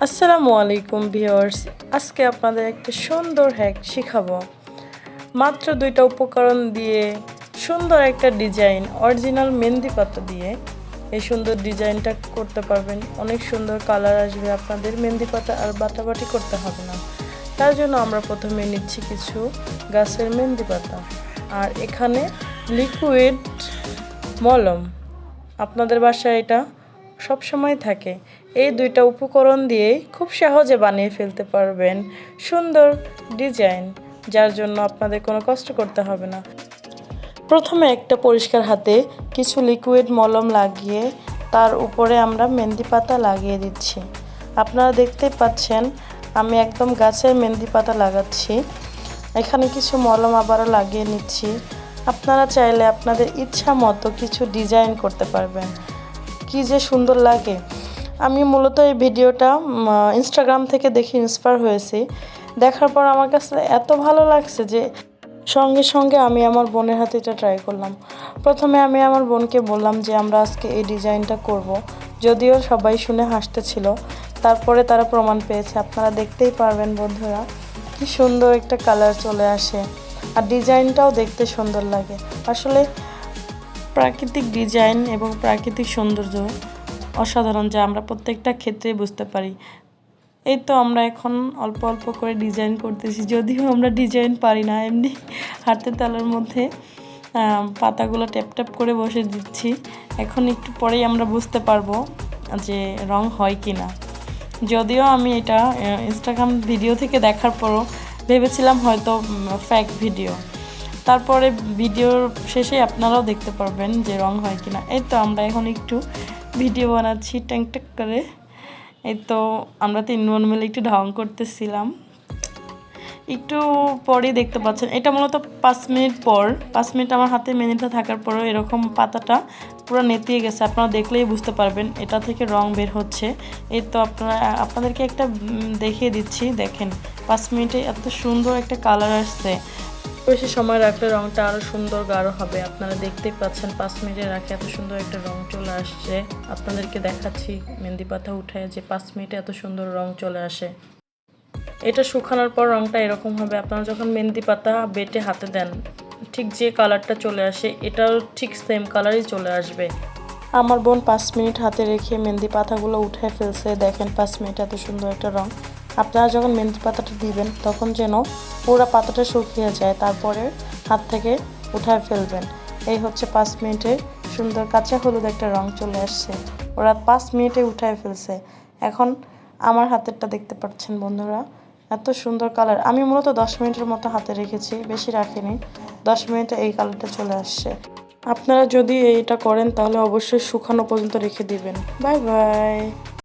আসসালামু আলাইকুম ভিউয়ার্স, আজকে আপনাদের একটা সুন্দর হ্যাক শেখাবো। মাত্র 2টা উপকরণ দিয়ে সুন্দর একটা ডিজাইন, অরিজিনাল মেহেন্দি পাতা দিয়ে এই সুন্দর ডিজাইনটা করতে পারবেন। অনেক সুন্দর কালার আসবে আপনাদের। মেহেন্দি পাতা আর বাটাবাটি করতে হবে না। তার জন্য আমরা প্রথমে নিচ্ছি কিছু গাছের মেহেন্দি পাতা, আর এখানে লিকুইড মলম। আপনাদের বাসায় এটা সব সময় থাকে। এই 2টা উপকরণ দিয়ে খুব সহজে বানিয়ে ফেলতে পারবেন সুন্দর ডিজাইন, যার জন্য আপনাদের কোনো কষ্ট করতে হবে না। প্রথমে একটা পরিষ্কার হাতে কিছু লিকুইড মলম লাগিয়ে তার উপরে আমরা মেহেন্দি পাতা লাগিয়ে দিচ্ছি। আপনারা দেখতেই পাচ্ছেন আমি একদম গাছের মেহেন্দি পাতা লাগাচ্ছি। এখানে কিছু মলম আবারও লাগিয়ে নিচ্ছি। আপনারা চাইলে আপনাদের ইচ্ছা মতো কিছু ডিজাইন করতে পারবেন। কি যে সুন্দর লাগে। আমি মূলত এই ভিডিওটা ইনস্টাগ্রাম থেকে দেখে ইন্সপায়ার হয়েছি। দেখার পর আমার কাছে এত ভালো লাগছে যে সঙ্গে সঙ্গে আমি আমার বোনের হাতে এটা ট্রাই করলাম। প্রথমে আমি আমার বোনকে বললাম যে আমরা আজকে এই ডিজাইনটা করব, যদিও সবাই শুনে হাসতেছিল। তারপরে তারা প্রমাণ পেয়েছে। আপনারা দেখতেই পারবেন বন্ধুরা, কি সুন্দর একটা কালার চলে আসে, আর ডিজাইনটাও দেখতে সুন্দর লাগে। আসলে প্রাকৃতিক ডিজাইন এবং প্রাকৃতিক সৌন্দর্য অসাধারণ, যা আমরা প্রত্যেকটা ক্ষেত্রে বুঝতে পারি। এই তো আমরা এখন অল্প অল্প করে ডিজাইন করতেছি, যদিও আমরা ডিজাইন পারি না, এমনি হাতের তালুর মধ্যে পাতাগুলো ট্যাপ ট্যাপ করে বসে দিচ্ছি। এখন একটু পরেই আমরা বুঝতে পারবো যে রং হয় কি না। যদিও আমি এটা ইনস্টাগ্রাম ভিডিও থেকে দেখার পরও ভেবেছিলাম হয়তো ফেক ভিডিও। তারপরে ভিডিওর শেষে আপনারাও দেখতে পারবেন যে রং হয় কিনা। এই তো আমরা এখন একটু ভিডিও বানাচ্ছি ট্যাং ট্যাক করে। এই তো আমরা 3 বোন মিলে একটু ঢং করতেছিলাম। একটু পরেই দেখতে পাচ্ছেন এটা মূলত 5 মিনিট পর। 5 মিনিট আমার হাতে মেহেন্দিটা থাকার পরও এরকম পাতাটা পুরো নেতিয়ে গেছে। আপনারা দেখলেই বুঝতে পারবেন এটা থেকে রং বের হচ্ছে। এই তো আপনাদেরকে একটা দেখিয়ে দিচ্ছি। দেখেন 5 মিনিটে এত সুন্দর একটা কালার আসছে। বেশি সময় রাখলে রংটা আরও সুন্দর গাঢ় হবে। আপনারা দেখতেই পাচ্ছেন 5 মিনিটে রাখে এত সুন্দর একটা রং চলে আসছে। আপনাদেরকে দেখাচ্ছি মেহেন্দি পাতা উঠায় যে 5 মিনিটে এত সুন্দর রং চলে আসে। এটা শুকানোর পর রংটা এরকম হবে। আপনারা যখন মেহেন্দি পাতা বেটে হাতে দেন, ঠিক যে কালারটা চলে আসে এটাও ঠিক সেম কালারই চলে আসবে। আমার বোন 5 মিনিট হাতে রেখে মেহেন্দি পাতাগুলো উঠায় ফেলছে। দেখেন 5 মিনিট এত সুন্দর একটা রং। আপনারা যখন মেহেন্দি পাতাটা দিবেন তখন যেন পুরো পাতাটা শুকিয়ে যায়, তারপরে হাত থেকে উঠায় ফেলবেন। এই হচ্ছে 5 মিনিটে সুন্দর কাঁচা হলুদ একটা রং চলে আসছে। ওরা 5 মিনিটে উঠায় ফেলছে। এখন আমার হাতেরটা দেখতে পাচ্ছেন বন্ধুরা, এত সুন্দর কালার। আমি মূলত 10 মিনিটের মতো হাতে রেখেছি, বেশি রাখিনি। 10 মিনিটে এই কালারটা চলে আসছে। আপনারা যদি এইটা করেন তাহলে অবশ্যই শুকানো পর্যন্ত রেখে দিবেন। Bye bye.